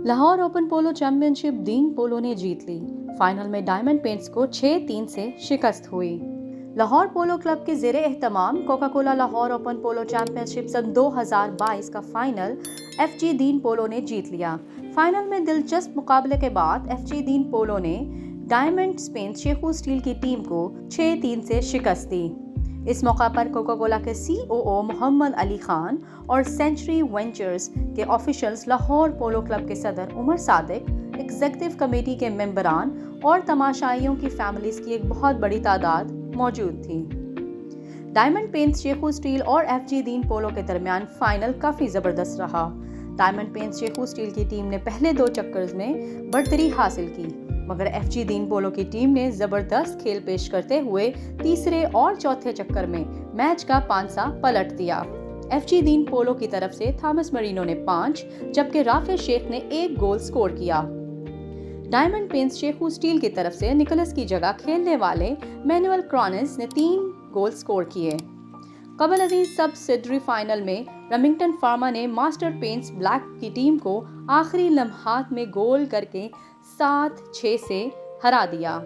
Lahore open पोलो championship दीन पोलो ने जीत ली। Final में diamond paints को 6-3 से शिकस्त हुई। लाहौर पोलो क्लब के ज़ेरे एहतमाम कोका कोला लाहौर ओपन पोलो चैंपियनशिप सन 2022 का फाइनल एफजी दीन पोलो ने जीत लिया। फाइनल में दिलचस्प मुकाबले के बाद एफजी दीन पोलो ने डायमंड पेंट्स शेखू स्टील की टीम को 6-3 से शिकस्त दी। इस मौका पर कोका कोला के COO मोहम्मद अली खान और सेंचुरी वेंचर्स के ऑफिशियल्स, लाहौर पोलो क्लब के सदर उमर सादिक, एग्जीक्यूटिव कमेटी के मेंबरान और तमाशाइयों की फैमिलीज की एक बहुत बड़ी तादाद मौजूद थी। डायमंड पेंट्स शेखू स्टील और एफजी दीन पोलो के दरमियान फाइनल काफ़ी ज़बरदस्त रहा। डायमंड पेंट्स शेखू स्टील की टीम ने पहले 2 चक्कर्स में बढ़तरी हासिल की, मगर एफजी दीन पोलो की टीम ने ज़बरदस्त खेल पेश करते हुए तीसरे और चौथे चक्कर में मैच का पांसा पलट दिया। एफजी दीन पोलो की तरफ से थॉमस मरीनो ने 5 जबकि राफे शेख ने 1 गोल स्कोर किया। डायमंड पेंट्स शेखू स्टील की तरफ से निकोलस की जगह खेलने वाले मैनुअल क्रॉनिस ने 3 गोल स्कोर किए। कबल अजीज सब्सिडरी फाइनल में रमिंगटन फार्मा ने मास्टर पेंट्स ब्लैक की टीम को आखिरी लम्हात में गोल करके 7-6 से हरा दिया।